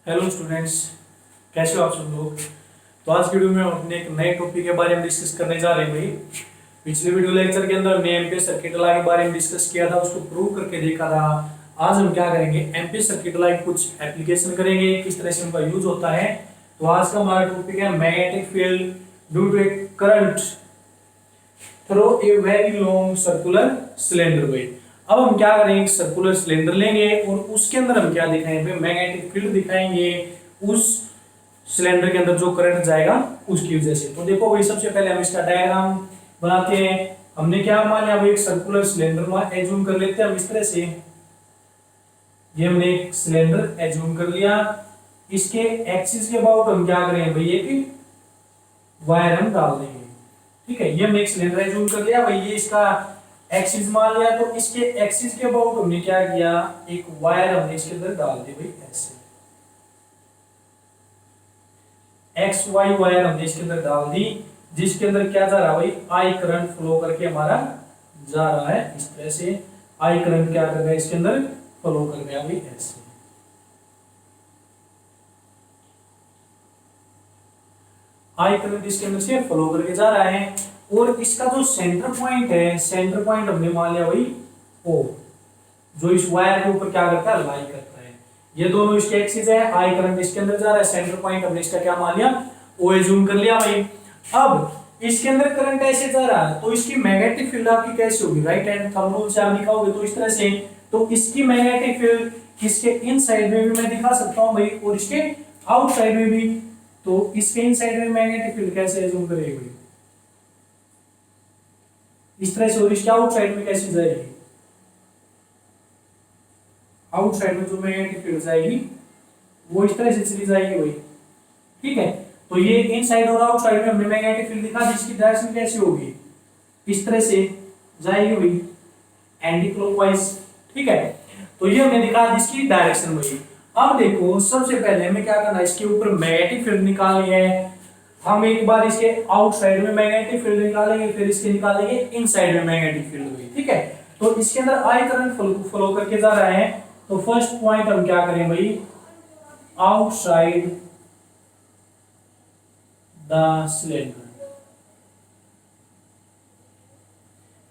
Hello students, कैसे हो आप सब लोग। तो आज की वीडियो में हम अपने एक नए टॉपिक के बारे में डिस्कस करने जा रहे हैं भाई। पिछले वीडियो लेक्चर के अंदर हमने एमपीएस सर्किट लॉ के बारे में डिस्कस किया था, उसको प्रूव करके देखा था। आज हम क्या करेंगे, एमपीएस सर्किट लॉ की कुछ एप्लीकेशन करेंगे, किस तरह से उनका यूज होता है। तो आज का हमारा टॉपिक है magnetic field due to a current through a very long circular cylinder भाई। अब हम क्या करेंगे, एक सर्कुलर सिलेंडर लेंगे और उसके अंदर हम क्या दिखाएंगे, मैग्नेटिक फील्ड दिखाएंगे उस सिलेंडर के अंदर जो करंट जाएगा उसकी वजह से। तो देखो भाई, सबसे पहले हम इसका डायग्राम बनाते हैं। हमने क्या मान लिया भाई, एक सर्कुलर सिलेंडर में एज्यूम कर लेते हैं हम इस तरह से। ये हमने एक सिलेंडर एज्यूम कर लिया, इसके एक्सिस के अबाउट हम क्या करेंगे भाई, एक वायर हम डाल देंगे। ठीक है, ये हमने एक सिलेंडर एज्यूम कर लिया भाई, ये इसका एक्सिस मान लिया। तो इसके एक्सिस के अबाउट हमने क्या किया, एक वायर हमने इसके अंदर डाल दी भाई, ऐसे एक्स वाई वायर हमने इसके अंदर डाल दी, जिसके अंदर क्या जा रहा है भाई, आई करंट फ्लो करके हमारा जा रहा है इस तरह से। आई करंट क्या कर रहा है, इसके अंदर फ्लो कर गया भाई ऐसे। आई करंट इसके अंदर से फ्लो करके जा रहा है और इसका जो सेंटर पॉइंट है, सेंटर पॉइंट हमने मान लिया भाई ओ, जो इस वायर के ऊपर क्या करता है, लाई करता है। ये दोनों इसके एक्सिस है, आई करंट इसके अंदर जा रहा है, सेंटर पॉइंट हमने इसका क्या मान लिया, ओ एज्यूम कर लिया भाई। अब इसके अंदर करंट ऐसे जा रहा है तो इसकी मैग्नेटिक फील्ड आपकी कैसे होगी, राइट हैंड थंब रूल से आप दिखाओगे तो इस तरह से। तो इसकी मैग्नेटिक फील्ड इसके इन साइड में भी मैं दिखा सकता हूं भाई और इसके आउट साइड में भी। तो इसके इन साइड में मैग्नेटिक फील्ड कैसे एज्यूम करेगी भाई, इस तरह से। और इसके आउट साइड में कैसे जाएगी, आउट साइड में जो मैग्नेटिक फील्ड जाएगी वो इस तरह से चली जाएगी भाई। ठीक है, तो ये इन साइड और आउट साइड में हमने मैग्नेटिक फील्ड दिखा, जिसकी डायरेक्शन कैसी होगी, इस तरह से जाएगी भाई, एंटी क्लॉकवाइज। ठीक है, तो ये हमने दिखा जिसकी डायरेक्शन भाई। अब देखो, सबसे पहले हमें क्या करना है, इसके ऊपर मैग्नेटिक फील्ड निकालनी है। हम एक बार इसके आउट साइड में मैग्नेटिक फील्ड निकालेंगे, फिर इसके निकालेंगे इन साइड में मैग्नेटिक फील्ड हुई। ठीक है, तो इसके अंदर आई करंट फ्लो करके जा रहा है। तो फर्स्ट पॉइंट हम क्या करें भाई, आउटसाइड द सिलेंडर,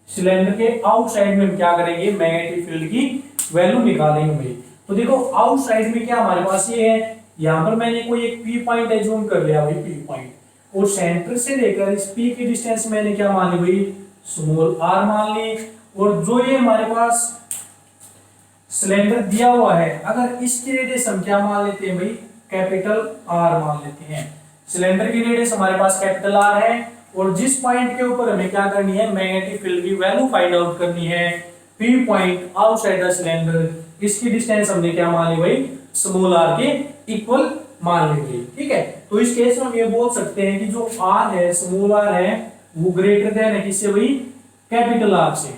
सिलेंडर के आउटसाइड में हम क्या करेंगे, मैग्नेटिक फील्ड की वैल्यू निकालेंगे भाई। तो देखो, आउटसाइड में क्या हमारे पास ये है, यहां पर मैंने कोई एक पी पॉइंट एज्यूम कर लिया भाई, पी पॉइंट, और सेंटर से लेकर इस पी की डिस्टेंस मैंने क्या मान ली भाई, स्मॉल आर मान ली। और जो ये हमारे पास सिलेंडर दिया हुआ है, अगर इसकी रेडियस हम क्या मान लेते हैं भाई, कैपिटल आर मान लेते हैं। सिलेंडर की रेडियस हमारे पास कैपिटल आर है और जिस पॉइंट के ऊपर हमें क्या करनी है, मैग्नेटिक फील्ड की वैल्यू फाइंड आउट करनी है, P point outside the cylinder, इसकी डिस्टेंस हमने क्या मान ली भाई, स्मॉल आर के इक्वल मान ली गई। ठीक है, तो इस केस में हम ये बोल सकते हैं कि जो आर है, स्मॉल आर है, वो ग्रेटर देन है किससे भाई, कैपिटल आर से।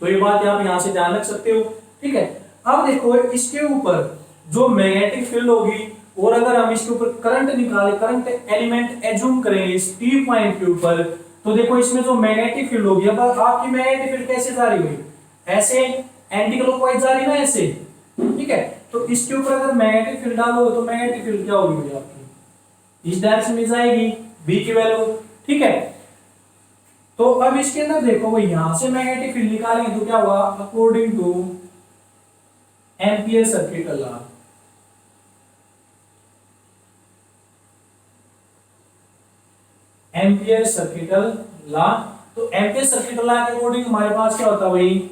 तो ये बात आप यहां से ध्यान रख सकते हो। ठीक है, अब देखो, इसके ऊपर जो मैग्नेटिक फील्ड होगी और अगर हम इसके ऊपर करंट निकाले, करंट एलिमेंट एज्यूम करेंगे इस पी पॉइंट के ऊपर, तो देखो इसमें जो मैग्नेटिक फील्ड होगी, अब आपकी मैग्नेटिक फील्ड कैसे जा रही है, ऐसे एंटी क्लॉकवाइज जा रही है ना, ऐसे। ठीक है, तो इसके ऊपर अगर मैग्नेटिक फील्ड डालोगे तो मैग्नेटिक फील्ड क्या होगी आपकी, इस डायरेक्शन में जाएगी, बी की वैल्यू। ठीक है, तो अब इसके अंदर देखो भाई, यहां से मैग्नेटिक फील्ड निकालेंगे तो क्या हुआ, according to Ampere circuit law, Ampere circuit law. तो एम्पियर सर्किट लॉ के अकॉर्डिंग हमारे पास क्या होता है भाई,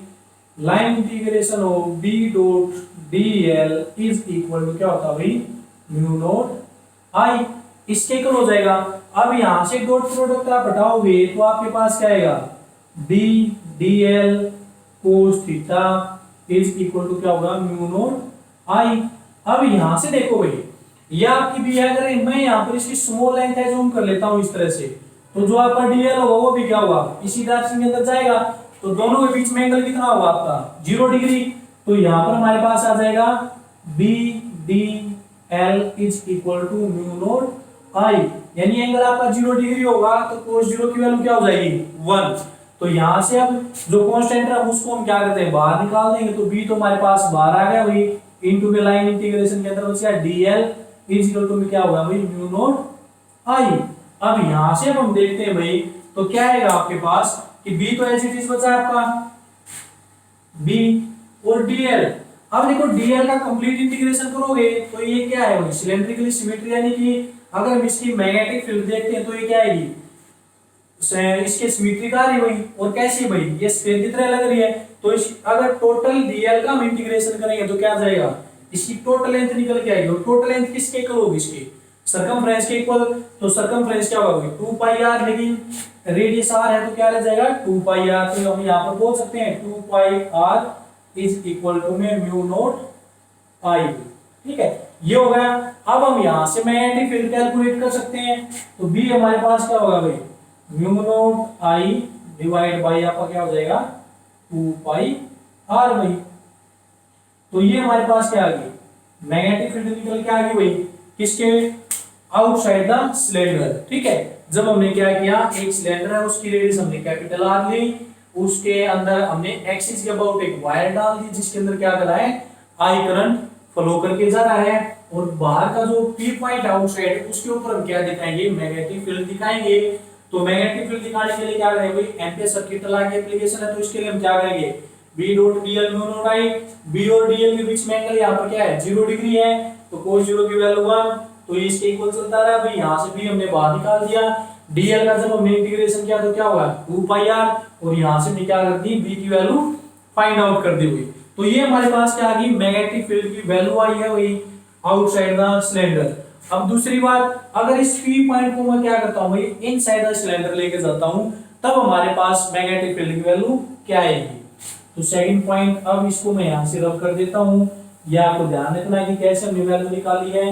line integration of B dot D L is equal to क्या होता है भाई, म्यू नॉट आई, इसके इक्वल हो जाएगा। अब यहां से डॉट प्रोडक्ट आप हटाओगे तो आपके पास क्या आएगा, B D L cos theta is equal to क्या होगा, म्यू नॉट आई। अब यहां से देखो भाई, ये आपकी बी है, अगर मैं यहां पर इसकी स्मॉल लेंथ एज्यूम कर लेता हूं इस तरह से, तो जो आपका डीएल होगा वो भी क्या होगा, इसी डायरेक्शन के अंदर जाएगा। तो दोनों के बीच में एंगल कितना होगा आपका, 0 डिग्री। तो यहां पर हमारे पास आ जाएगा B D L is equal to mu naught I, यानी एंगल आपका 0 डिग्री होगा तो cos 0 की वैल्यू क्या हो जाएगी, 1। तो यहां से अब जो कांस्टेंट है उसको हम क्या करते हैं, बाहर निकाल देंगे। तो b तो हमारे पास बाहर आ गया वही, इनटू के लाइन इंटीग्रेशन के अंदर बच गया dl इज इक्वल टू में क्या होगा भाई म्यू नॉट आई। अब यहां से हम देखते हैं भाई तो क्या आएगा आपके पास कि बी तो एज इट इज बचा है आपका बी और डीएल। अब देखो डीएल का कंप्लीट इंटीग्रेशन करोगे तो ये क्या है भाई सिलेंड्रिकली सिमेट्री, यानी कि अगर हम इसकी मैग्नेटिक फील्ड देखते हैं तो ये क्या आएगी इसके सिमेट्री का रही भाई। और कैसी भाई ये स्फीयर की तरह लग रही है तो इस अगर टोटल डीएल का हम इंटीग्रेशन करेंगे तो क्या आ जाएगा इसकी टोटल लेंथ निकल के आएगी। और टोटल लेंथ किसके इक्वल होगी इसकी सरकमफ्रेंस के इक्वल। तो सरकमफ्रेंस क्या होगा 2 पाई आर, लेकिन रेडियस आर है तो क्या रह जाएगा 2 पाई आर। तो हम यहां पर बोल सकते हैं 2 pi are is equal to में म्यू नॉट आई। ठीक है ये हो गया। अब हम यहां से मैग्नेटिक फील्ड कैलकुलेट कर सकते हैं तो बी हमारे पास क्या होगा भाई mu naught I divide by आपका क्या हो जाएगा 2 पाई आर भाई। तो ये हमारे पास क्या आ गई मैग्नेटिक फील्ड निकल के आ गई भाई किसके आउटसाइड द सिलेंडर। ठीक है जब हमने क्या किया एक सिलेंडर है उसकी रेडियस हमने कैपिटल आर ली, उसके अंदर हमने एक्सिस के अबाउट एक वायर डाल दी जिसके अंदर क्या कर रहा है आई करंट फ्लो करके जा रहा है। और बाहर का जो पी पॉइंट आउटसाइड है उसके ऊपर हम क्या दिखाएंगे मैग्नेटिक फील्ड दिखाएंगे। तो मैग्नेटिक फील्ड दिखाने के लिए क्या करेंगे भाई एम्पियर सर्किट लॉ की एप्लीकेशन है तो इसके लिए हम क्या करेंगे B dot DL mu naught I. B और डीएल के बीच में एंगल यहाँ पर क्या है 0 डिग्री है तो cos 0 की वैल्यू 1, तो ये इसके इक्वल चलता रहा भाई। यहाँ से भी हमने बाहर निकाल दिया डीएल का जब हमने इंटीग्रेशन किया तो क्या हुआ 2 पाई आर और यहाँ से हमने क्या कर दी बी की वैल्यू फाइंड आउट कर दी हुई। तो ये हमारे पास क्या आ गई मैग्नेटिक फील्ड की वैल्यू आई है वही आउटसाइड द सिलेंडर। अब दूसरी बात अगर इस पी पॉइंट को मैं क्या करता हूँ भाई इनसाइड द सिलेंडर लेके जाता हूँ तब हमारे पास मैग्नेटिक फील्ड की वैल्यू क्या आएगी। तो सेकंड पॉइंट अब इसको मैं यहां से रब कर देता हूं, यह आपको ध्यान रखना है कि कैसे हमने वैल्यू निकाली है।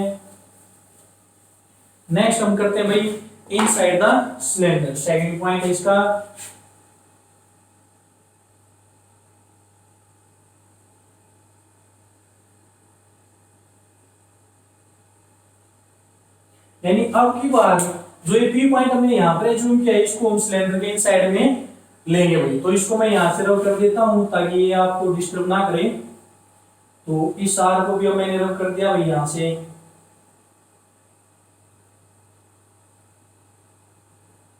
नेक्स्ट हम करते हैं भाई inside the cylinder, second point है इसका यानी अब की बार जो ये पी पॉइंट हमने यहां पर जूम किया इसको हम सिलेंडर के इनसाइड में लेंगे भाई। तो इसको मैं यहां से रब कर देता हूं ताकि ये आपको डिस्टर्ब ना करे। तो इस आर को भी मैंने रब कर दिया भाई यहां से।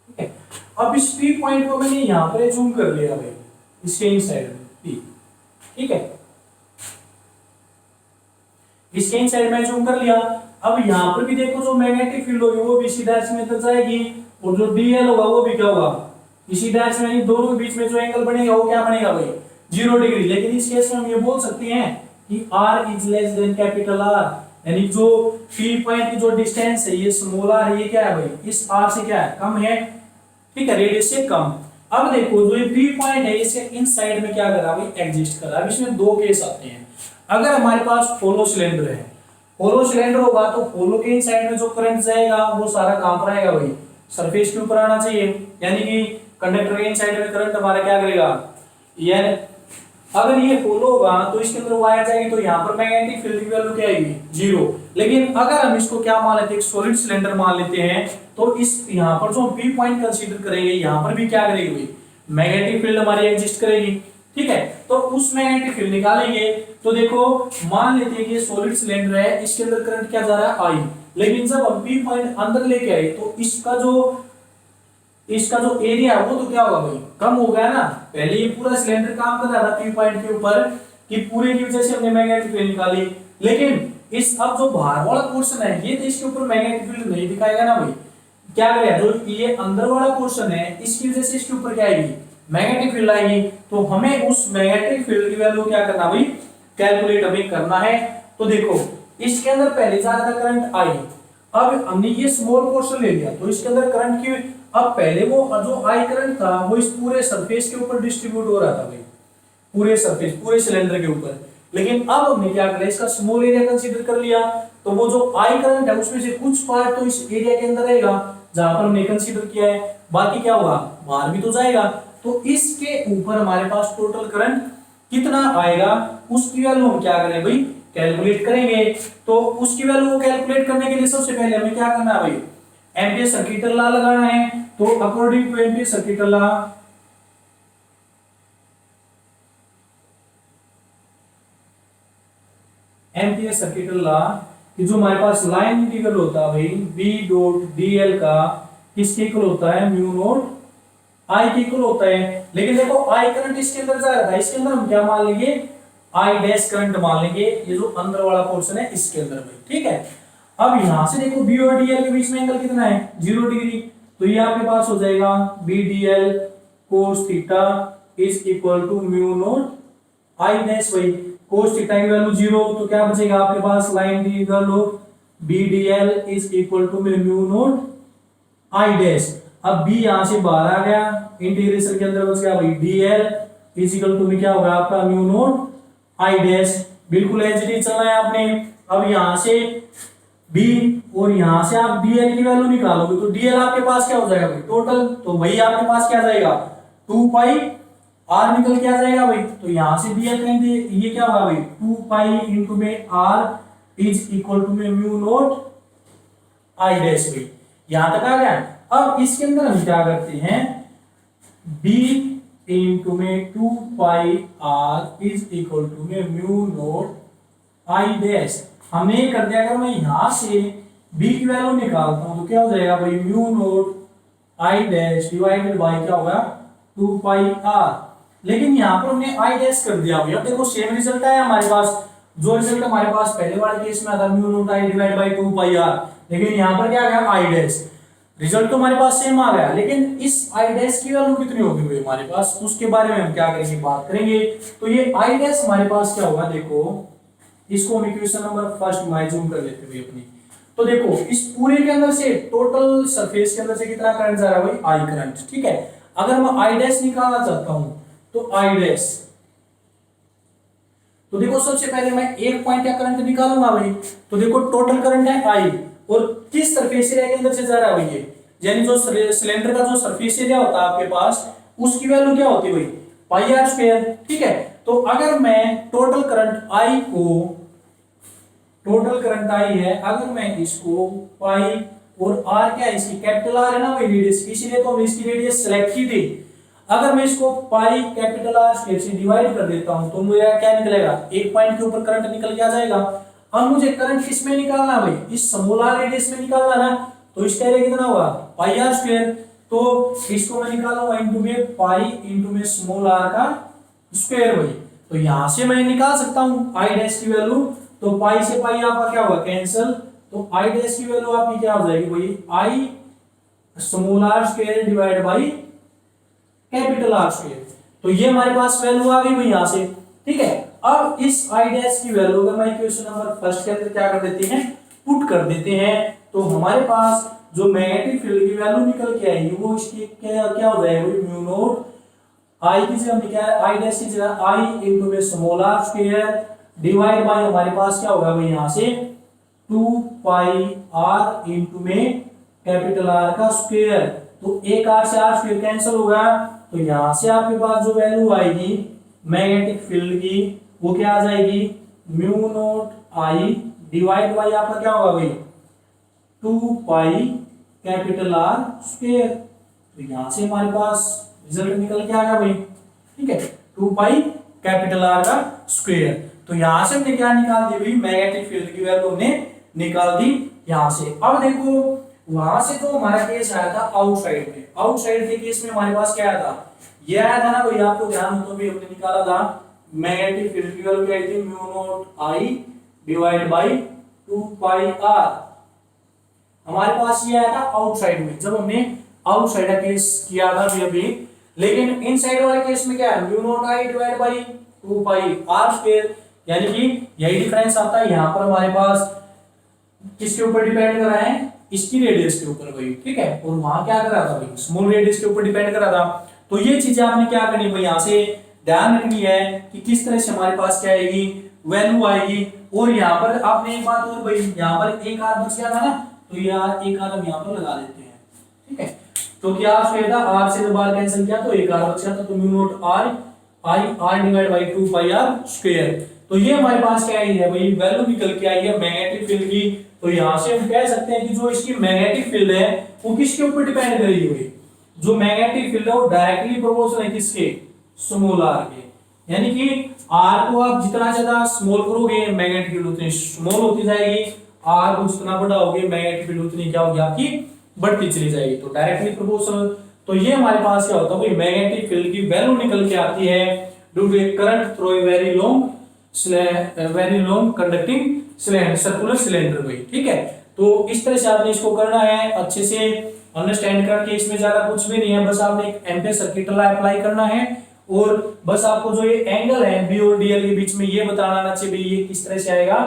ठीक है अब इस पी पॉइंट को मैंने यहां पर जूम कर लिया भाई इसके इनसाइड में पी। ठीक है इसके इनसाइड में जूम कर लिया। अब यहां पर भी देखो जो मैग्नेटिक फील्ड होगी वो भी इसी डायरेक्शन में जाएगी और जो डीएल होगा वो भी क्या होगा इसी डायरेक्शन में। दोनों के बीच में जो एंगल बनेगा वो क्या बनेगा भाई 0 डिग्री। लेकिन इस केस में हम ये बोल सकते हैं कि r is less than capital R, यानी जो P पॉइंट की जो डिस्टेंस है ये स्मॉल r ये क्या है भाई इस r से क्या है कम है। ठीक है रेडियस से कम। अब देखो जो ये P पॉइंट है इसके इनसाइड में क्या कर रहा है भाई एग्जिस्ट कर रहा है। इसमें दो केस आते हैं। अगर हमारे पास होलो सिलेंडर है, होलो सिलेंडर होगा तो होलो के इनसाइड में जो करंट जाएगा वो सारा कहां पर आएगा भाई सरफेस के ऊपर आना चाहिए। यानी कि कंडक्टर के इनसाइड में करंट हमारा क्या करेगा यानी अगर ये होलो होगा तो इसके अंदर वायर जाएगी तो यहाँ पर मैग्नेटिक फील्ड की वैल्यू क्या आएगी 0। लेकिन अगर हम इसको क्या मान लेते हैं एक सॉलिड सिलेंडर मान लेते हैं तो इस यहाँ पर जो पी पॉइंट कंसीडर करेंगे यहाँ पर भी क्या करेगी भाई मैग्नेटिक फील्ड हमारी एग्जिस्ट करेगी। ठीक है तो उस मैग्नेटिक फील्ड निकालेंगे तो देखो मान लेते हैं कि ये सॉलिड सिलेंडर है इसके अंदर करंट क्या जा रहा है आई। लेकिन जब हम पी पॉइंट अंदर लेके आए तो इसका जो एरिया है वो तो क्या होगा भाई कम हो गया ना। पहले ये पूरा सिलेंडर काम कर रहा था पी पॉइंट के ऊपर कि पूरे की वजह से हमने मैग्नेटिक फील्ड निकाली। लेकिन इस अब जो बाहर वाला पोर्शन है ये तो इसके ऊपर मैग्नेटिक फील्ड नहीं दिखाएगा ना भाई। क्या करेगा जो ये अंदर वाला पोर्शन है इसकी वजह से इसके ऊपर क्या आएगी मैग्नेटिक फील्ड आएगी। तो हमें उस मैग्नेटिक फील्ड की वैल्यू क्या करना भाई कैलकुलेट हमें करना है। तो देखो इसके अंदर पहले जा रहा था करंट आई, अब हमने ये स्मॉल पोर्शन ले लिया तो इसके अंदर करंट की अब पहले वो जो आई करंट था वो इस पूरे सरफेस के ऊपर डिस्ट्रीब्यूट हो रहा था भाई पूरे सरफेस पूरे सिलेंडर के ऊपर। लेकिन अब हमने क्या किया इसका स्मॉल एरिया कंसीडर कर लिया तो वो जो आई करंट है उसमें से कुछ पार्ट तो इस एरिया के अंदर रहेगा जहां पर हमने कंसीडर किया है, बाकी क्या होगा बाहर भी तो जाएगा। तो इसके ऊपर हमारे पास टोटल करंट कितना आएगा उसकी वैल्यू हम क्या करें भाई कैलकुलेट करेंगे। तो उसकी वैल्यू को कैलकुलेट करने के लिए सबसे पहले हमें क्या करना है भाई एम्पियर सर्किट लॉ लगाना है। तो according to Ampere circuit law Ampere circuit law कि जो हमारे पास लाइन इंटीग्रल होता है भाई बी डॉट डीएल का किसके इक्वल होता है, म्यू नॉट आई के इक्वल होता है। लेकिन देखो आई करंट इसके अंदर जा रहा था, इसके अंदर हम क्या मान लेंगे, आई डैश करंट मान लेंगे, ये जो अंदर वाला पोर्शन है इसके अंदर भाई, ठीक है। अब यहां से देखो बी और डीएल के बीच में एंगल कितना है, 0 डिग्री, तो ये आपके पास हो जाएगा B DL cos theta is equal to mu naught I dash. भाई कोस थीटा की वैल्यू 0, तो क्या बचेगा आपके पास, line integral of B DL is equal to mu naught I dash. अब b यहां से बाहर आ गया, इंटीग्रेशन के अंदर बच गया भाई dl इज इक्वल टू में क्या होगा आपका म्यू नॉट आई डैश, बिल्कुल एज इट इज चलना है आपने। अब यहां से b और यहां से आप dl की वैल्यू निकालोगे तो dl आपके पास क्या हो जाएगा भाई, टोटल, तो वही आपके पास क्या जाएगा 2 पाई r निकल के आ जाएगा भाई। तो यहां से dl कहेंगे, ये क्या होगा भाई 2 पाई इनटू में r इज इक्वल टू में म्यू नॉट आई डैश भाई, यहां तक आ गया। अब इसके अंदर हम क्या करते हैं, b इंटू में 2 पाई r इज इक्वल टू में म्यू नॉट आई डैश। हमने ये कर दिया, अगर मैं यहां से b की वैल्यू निकालता हूं तो क्या हो जाएगा भाई, mu naught I dash divided by क्या होगा 2 पाई r। लेकिन यहां पर हमने आई डैश कर दिया हुआ, अब देखो सेम रिजल्ट आया हमारे पास, जो रिजल्ट हमारे पास पहले वाले केस में आता mu naught I divide by 2 pi r, लेकिन यहां पर क्या आ गया आई डैश, रिजल्ट तो हमारे पास सेम आ गया, लेकिन इस आई डैश की वैल्यू कितनी होगी भाई हमारे पास, उसके बारे में हम क्या करेंगे, बात करेंगे। तो ये आई डैश हमारे पास क्या होगा, देखो इसको हम इक्वेशन नंबर फर्स्ट में जूम कर लेते हैं अपनी। तो देखो इस पूरे के अंदर से टोटल सरफेस के अंदर से कितना करंट जा रहा है भाई, आई करंट, ठीक है। अगर मैं आई डैश निकालना चाहता हूं तो आई डैश, तो देखो सबसे पहले मैं एक पॉइंट का करंट निकालूंगा भाई, तो देखो टोटल करंट है आई, और किस सरफेस एरिया के अंदर से जा रहा है भाई, यानी जो सिलेंडर का जो सरफेस एरिया होता है आपके पास, उसकी वैल्यू क्या होती है भाई, पाई आर स्क्वायर, ठीक है। तो अगर मैं टोटल करंट आई को, टोटल करंट आई है, अगर मैं इसको पाई और आर क्या है इसकी कैपिटल आर है ना भाई रेडियस, इसीलिए तो हमने इसकी रेडियस सेलेक्ट की थी। अगर मैं इसको पाई कैपिटल आर स्क्वायर से डिवाइड कर देता हूं तो मुझे क्या निकलेगा, एक पॉइंट के ऊपर करंट निकल के आ जाएगा। अब मुझे करंट किस में निकालना भाई, इस स्मॉल आर रेडियस में निकालना ना, तो इसका एरिया कितना होगा पाई आर स्क्वायर, तो इसको मैं निकालूंगा इनटू में पाई इनटू में स्मॉल आर का स्क्वायर भाई। तो यहां से मैं निकाल सकता हूं आई डैश की वैल्यू, तो पाई से पाई आपका क्या होगा कैंसिल, तो आई डैश की वैल्यू आपकी क्या हो जाएगी भाई, I small R square divide by capital R square. तो ये हमारे पास वैल्यू आ गई भाई यहां से, ठीक है। अब इस आई डैश की वैल्यू अगर मैं इक्वेशन नंबर फर्स्ट के अंदर क्या कर देते हैं, पुट कर देते हैं, तो हमारे पास जो मैग्नेटिक फील्ड की वैल्यू निकल के आएगी वो इसकी क्या हो जाएगा, म्यू नॉट आई की जगह क्या है, आई डैश की जगह आई इनटू में small R square divide by हमारे पास क्या होगा भाई यहां से 2 पाई आर इनटू में कैपिटल आर का स्क्वायर। तो एक आर से आर स्क्वायर कैंसिल होगा, तो यहां से आपके पास जो वैल्यू आएगी मैग्नेटिक फील्ड की वो क्या आ जाएगी, mu naught I divide bye आपका क्या होगा भाई 2 पाई कैपिटल आर स्क्वायर। तो यहां से हमारे पास रिजल्ट निकल के आ गया भाई, ठीक है, 2 पाई कैपिटल आर का स्क्वायर। तो यहां से हमने क्या निकाल दी भाई, मैग्नेटिक फील्ड की वैल्यू हमने निकाल दी यहां से। अब देखो वहां से जो हमारा केस आया था आउटसाइड में, आउटसाइड के केस में हमारे पास क्या आया था, ये आया था ना भाई, आपको ध्यान हो तो भी हमने निकाला था मैग्नेटिक फील्ड की वैल्यू क्या आई थी, mu naught I divide by 2 pi R. हमारे पास ये आया था आउटसाइड में, जब हमने आउटसाइड का केस किया था अभी। लेकिन इनसाइड वाले केस में क्या है, mu naught I divide by 2 pi R square, यानी कि यही डिफरेंस आता है। यहां पर हमारे पास किसके ऊपर डिपेंड कर रहा है, इसकी रेडियस के ऊपर भाई, ठीक है, और वहां क्या कर रहा था भाई, स्मॉल रेडियस के ऊपर डिपेंड कर रहा था। तो ये चीजें आपने क्या करनी भाई, यहां से ध्यान रखनी है कि किस तरह से हमारे पास क्या आएगी, वैल्यू आएगी। और यहाँ पर आपने एक बात और भाई, यहाँ पर एक आर बच गया था ना, तो यार एक आर हम यहाँ पर लगा देते हैं, ठीक है, तो क्या स्क्वायर था, आर से जब आर कैंसिल किया तो एक आर बच गया था, तो mu naught R I R divide by 2 pi R square. तो ये हमारे पास क्या आई है भाई, वैल्यू निकल के आई है मैग्नेटिक फील्ड की। तो यहां से हम कह सकते हैं कि जो इसकी मैग्नेटिक फील्ड है वो किसके ऊपर डिपेंड करेगी भाई, जो मैग्नेटिक फील्ड है वो डायरेक्टली प्रोपोर्शनल है किसके, स्मॉल आर के। यानी कि आर को आप जितना ज्यादा स्मॉल करोगे मैग्नेटिक फील्ड उतनी स्मॉल होती जाएगी, आर जितना बड़ा होगी मैग्नेटिक फील्ड उतनी क्या होगी आपकी बढ़ती चली जाएगी। तो डायरेक्टली प्रोपोर्शनल। तो ये हमारे पास क्या होता है, मैग्नेटिक फील्ड की वैल्यू निकल के आती है due to a current through a very long conducting circular cylinder में। ठीक है, तो इस तरह से आपने इसको करना है अच्छे से अंडरस्टैंड करके। इसमें ज्यादा कुछ भी नहीं है, बस आपने एक एम्पियर सर्किट लॉ अप्लाई करना है और बस आपको जो ये एंगल है बी और डीएल के बीच में ये बताना आना चाहिए ये किस तरह से आएगा।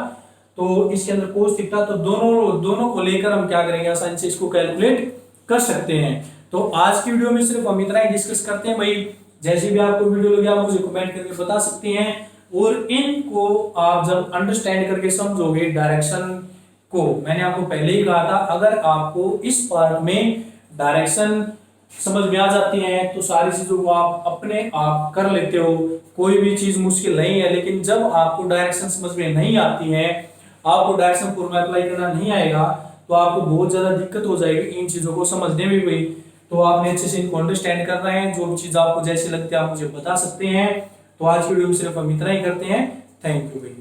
तो इसके अंदर कोस थीटा, तो दोनों को लेकर हम क्या करेंगे, आसानी से इसको कैलकुलेट कर सकते हैं। तो आज की वीडियो में सिर्फ हम इतना ही डिस्कस करते हैं भाई। जैसे भी आपको वीडियो लगे आप मुझे कमेंट करके बता सकते हैं, और इनको आप जब अंडरस्टैंड करके समझोगे डायरेक्शन को, मैंने आपको पहले ही कहा था अगर आपको इस पार्ट में डायरेक्शन समझ में आ जाती है तो सारी चीजों को आप अपने आप कर लेते हो, कोई भी चीज मुश्किल नहीं है। लेकिन जब आपको डायरेक्शन समझ में नहीं आती है, आपको डायरेक्शन फॉर्मूला अप्लाई करना नहीं आएगा, तो आपको बहुत ज्यादा दिक्कत हो जाएगी इन चीजों को समझने में भी। तो आपने अच्छे से इनको अंडरस्टैंड करना है, जो भी चीज आपको जैसी लगती है आप मुझे बता सकते हैं। तो आज की वीडियो में सिर्फ हम इतना ही करते हैं। थैंक यू भाई।